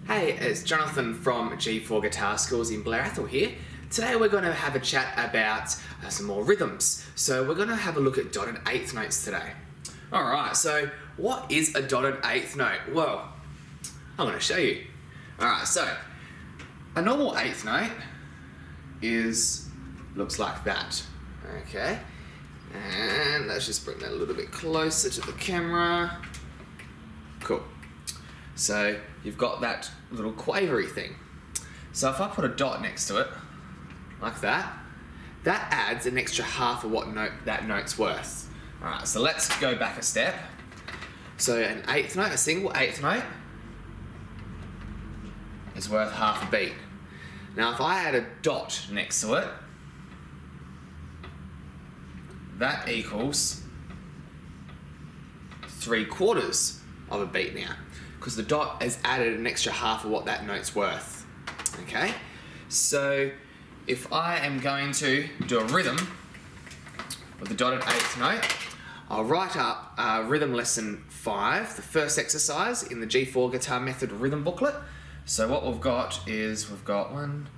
Hey, it's Jonathan from G4 Guitar Schools in Blair Athol here. Today we're going to have a chat about some more rhythms. So we're going to have a look at dotted eighth notes today. Alright, so what is a dotted eighth note? Well, I'm going to show you. Alright, so a normal eighth note looks like that. Okay, and let's just bring that a little bit closer to the camera. Cool. So you've got that little quavery thing. So if I put a dot next to it, like that, that adds an extra half of what that note's worth. Alright, so let's go back a step. So an eighth note, a single eighth note, is worth half a beat. Now if I add a dot next to it, that equals 3/4 of a beat now, because the dot has added an extra half of what that note's worth. Okay, so if I am going to do a rhythm with the dotted eighth note, I'll write up rhythm lesson 5, the first exercise in the G4 Guitar Method rhythm booklet. So what we've got is 1,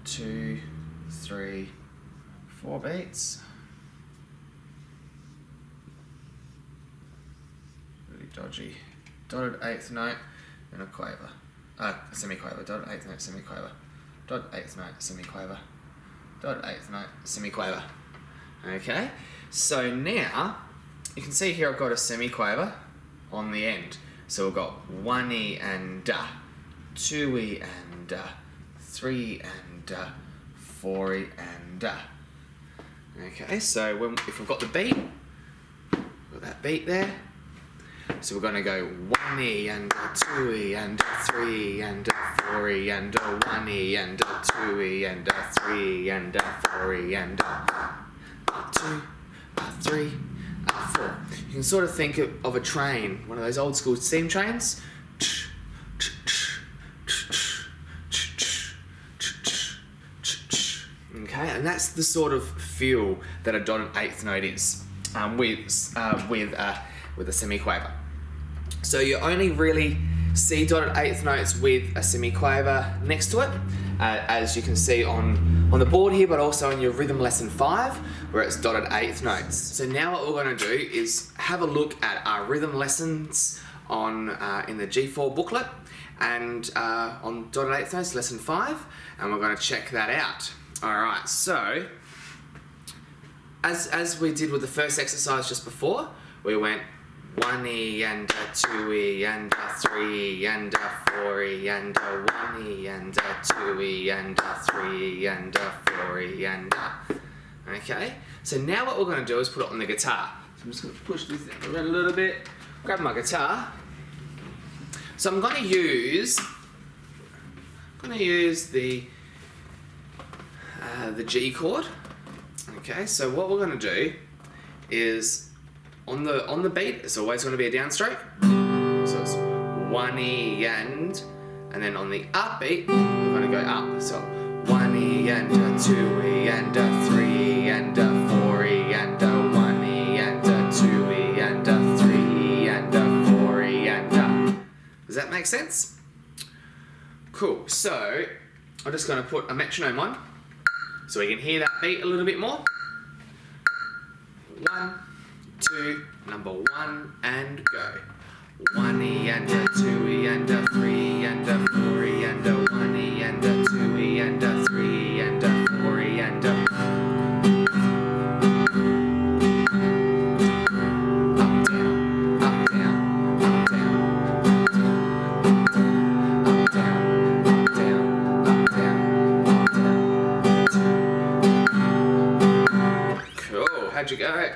2, 3, 4 beats. Really dodgy. Dotted eighth note and a quaver. Semi-quaver. Dotted eighth note, semi-quaver. Dotted eighth note, semi-quaver. Dotted eighth note, semi-quaver. Okay, so now you can see here I've got a semi-quaver on the end. So we've got 1E and 2E and 3 and 4E and Okay, so if we've got the beat, we've got that beat there. So we're going to go 1E and 2E and 3 and 4E and 1E and 2E and 3 and 4E and 2, 3, 4. You can sort of think of a train, one of those old school steam trains. Okay, and that's the sort of feel that a dotted eighth note is with a semi-quaver. So you only really see dotted eighth notes with a semi-quaver next to it, as you can see on the board here, but also in your rhythm lesson 5, where it's dotted eighth notes. So now what we're going to do is have a look at our rhythm lessons in the G4 booklet and on dotted eighth notes, lesson 5, and we're going to check that out. Alright, so as we did with the first exercise just before, we went 1E and 2E and 3E and 4E and 1E and 2E and 3E and 4E and okay, so now what we're going to do is put it on the guitar. So I'm just going to push this around a little bit, grab my guitar. So I'm going to use the G chord. Okay, so what we're going to do is on the beat, it's always going to be a downstroke. So it's 1E and then on the upbeat, we're going to go up. So 1E and 2E and 3E and 4E and 1E and 2E and 3E and 4E and Does that make sense? Cool. So I'm just going to put a metronome on so we can hear that beat a little bit more. 1, 2, number 1 and go. 1E and 2E and 3E and 4E and 1E and 2E and 3E and 4E and up, down, up, down, up, down, up, down, up, down, up, down, up, down. Cool, how'd you go?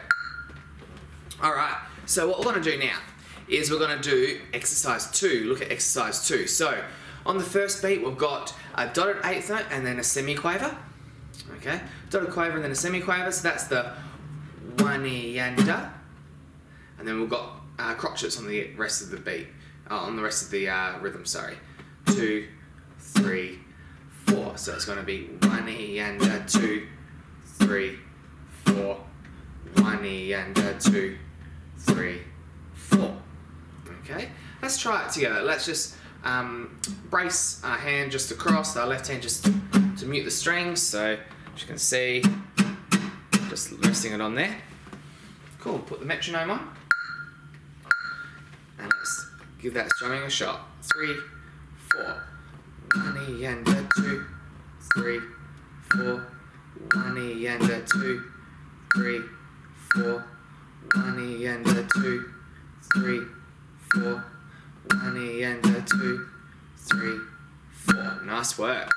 Alright, so what we're going to do now is we're going to do exercise 2. Look at exercise 2. So on the first beat we've got a dotted eighth note and then a semi-quaver. Okay, dotted quaver and then a semi-quaver, so that's the 1E and then we've got crotchets on the rest of the beat, on the rest of the rhythm, sorry. 2, 3, 4. So it's going to be 1E and 2, 3, 4, 1E and 2, 3, 4. Okay, let's try it together. Let's just brace our hand just across, our left hand just to mute the strings. So as you can see, just resting it on there. Cool, put the metronome on. And let's give that strumming a shot. 3, 4. 1 E and a 2, 3, 4. 1 E and a 2, 3, 4. 1 E and a 2, 3, 4. 1 E and a 2, 3, 4. Nice work.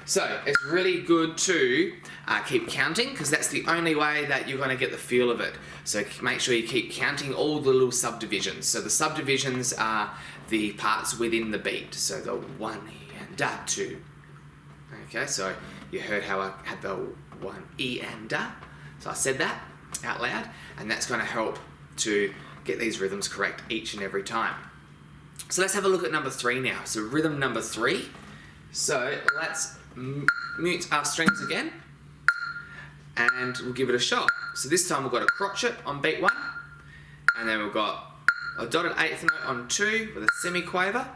So it's really good to keep counting, because that's the only way that you're going to get the feel of it. So make sure you keep counting all the little subdivisions. So the subdivisions are the parts within the beat. So the 1 E and a 2. Okay, so you heard how I had the 1 E and a. So I said that out loud, and that's going to help to get these rhythms correct each and every time. So let's have a look at number 3 now. So rhythm number 3. So let's mute our strings again, and we'll give it a shot. So this time we've got a crotchet on beat 1, and then we've got a dotted 8th note on 2 with a semi-quaver,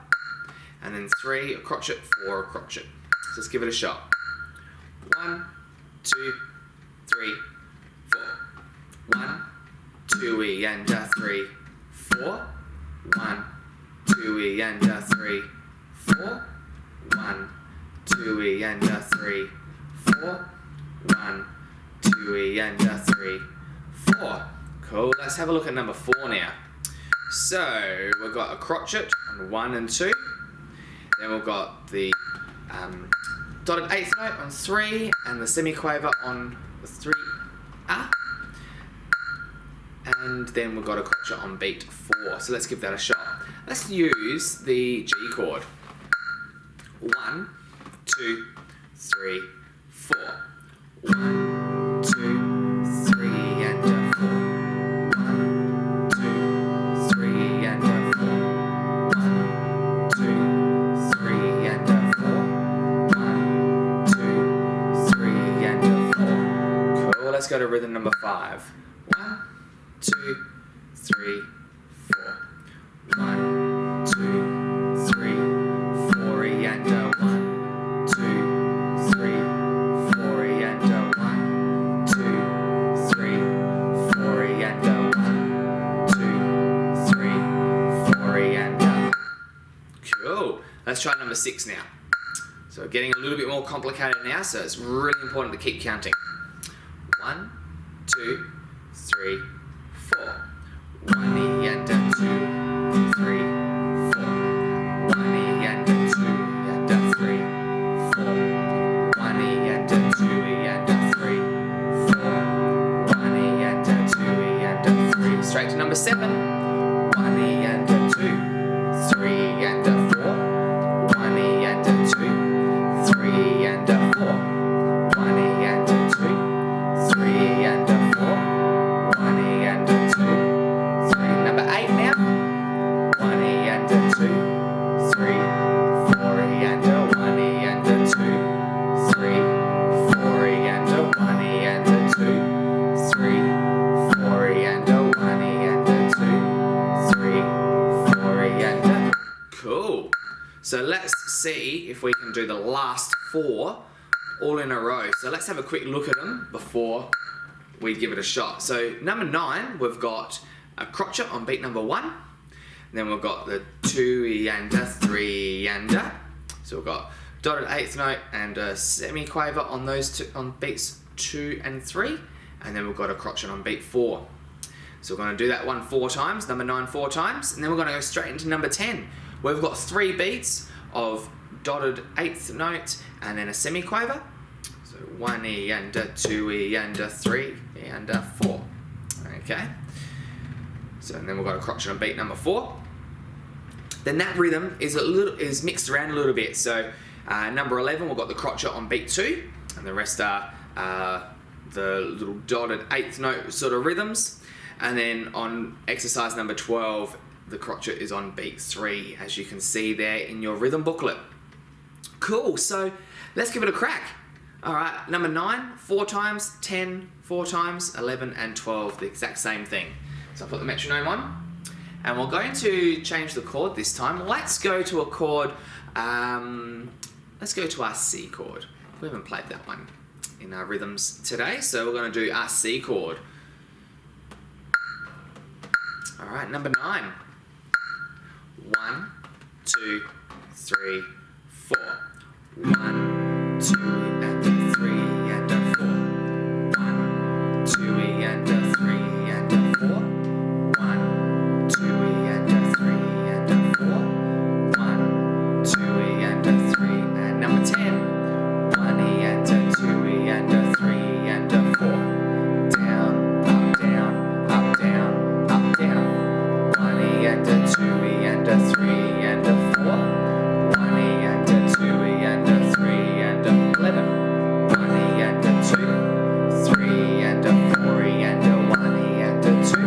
and then 3, a crotchet, 4, a crotchet. So let's give it a shot. 1, 2, 3, 4. 1, 2 E and a 3, 4. 1, 2 E and a 3, 4. 1, 2 E and a 3, 4. 1, 2 E and a 3, 4. Cool. Let's have a look at number 4 now. So we've got a crotchet on 1 and 2. Then we've got the dotted 8th note on 3 and the semi-quaver on the 3 A. And then we've got a crotchet on beat 4. So let's give that a shot. Let's use the G chord. 1, 2, 3, 4. 1, 2, 3 and a 4. 1, 2, 3 and a 4. 1, 2, 3 and a 4. 1, 2, 3 and a 4. Cool. Let's go to rhythm number 5. 1, 2, 3, 4. 1, 2, 3, 4 E and a 1, 2, 3, 4 E and a 1, 2, 3, 4 E and a 1, 2, 3, 4 E and a. Cool. Let's try number 6 now. So we're getting a little bit more complicated now, so it's really important to keep counting. 1, 2, 3, 4. 1 E and a 2, 3, 4. 1 E and a 2 and a 3, 4. 1 E and a 2 E and a 3, 4. 1 E and a 2 E and a 3. Straight to number 7. 1 E and a 2, 3 and a 4. 1 E and a 2, 3 and a 4. 1 E and a 2, 3 and a 4. 1 E and a 2, 3. Number 8 now. 1 E and a 2, 3, 4 E and a 1 E and a 2, 3, 4 E and a 1 E and a 2, 3, 4 E and a 1 E and a 2, 3, 4 E and a. Cool. So let's see if we can do the last 4 all in a row. So let's have a quick look at them before we give it a shot. So number 9, we've got a crotchet on beat number 1. And then we've got the 2 E and a 3 E and a. So we've got dotted 8th note and a semi-quaver on those two, on beats 2 and 3. And then we've got a crotchet on beat 4. So we're going to do that one 4 times, number 9 4 times. And then we're going to go straight into number 10. Where we've got 3 beats of dotted 8th note and then a semi-quaver. So 1 E and a 2 E and a 3 E and a 4. Okay. So and then we've got a crotchet on beat number 4. Then that rhythm is mixed around a little bit. So number 11, we've got the crotchet on beat 2, and the rest are the little dotted 8th note sort of rhythms. And then on exercise number 12, the crotchet is on beat 3, as you can see there in your rhythm booklet. Cool, so let's give it a crack. All right, number 9, 4 times, 10, 4 times, 11 and 12, the exact same thing. So I'll put the metronome on, And we're going to change the chord this time. Let's go to a chord, let's go to our C chord. We haven't played that one in our rhythms today, so we're going to do our C chord. All right, number 9. 1, 2, 3, 4. 1, 2, and a 3, and a 4. 1, 2, and a 3, and a 4. 1, 2, and a 3, and a 4. 1, 2, and a 3, and number 10. 1, and a 2, and a 3, and a 4. Down, up, down, up, down, up, down. 1, and a 2, and a 3, and a 4. 1, and a 2, and a 3, and a 11. 1, and a 2, 3, and a 4, and a 1, and a 2.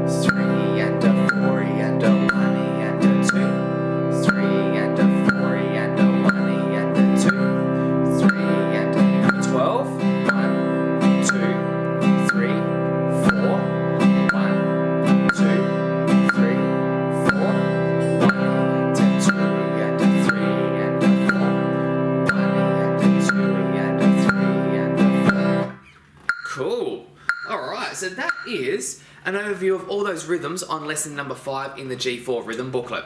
3, and a 4, and a 1, and a 2. 3, and a 4, and a 1, and a 2. 3, and a number 12. 1, 2, 3, 4. 1, 2, 3, 4. 1, and a 2, and a 3, and a 4. 1, and a 2, and a 3, and a 4. Cool. Alright, so that is an overview of all those rhythms on lesson number 5 in the G4 rhythm booklet.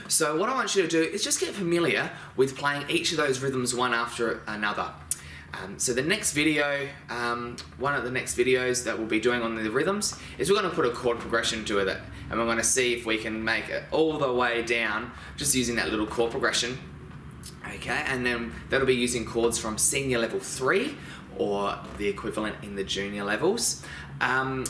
So what I want you to do is just get familiar with playing each of those rhythms one after another. So the next video, one of the next videos that we'll be doing on the rhythms is we're going to put a chord progression to it, and we're going to see if we can make it all the way down just using that little chord progression. Okay, and then that'll be using chords from senior level 3 or the equivalent in the junior levels. And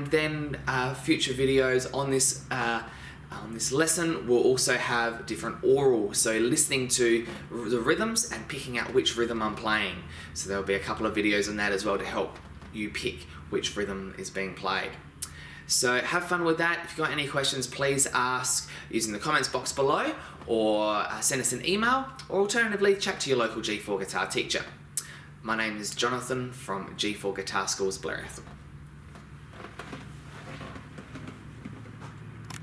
then future videos on this lesson will also have different oral, so listening to the rhythms and picking out which rhythm I'm playing. So there'll be a couple of videos on that as well to help you pick which rhythm is being played. So have fun with that. If you've got any questions, please ask using the comments box below, or send us an email, or alternatively chat to your local G4 guitar teacher. My name is Jonathan from G4 Guitar Schools, Blair Athol.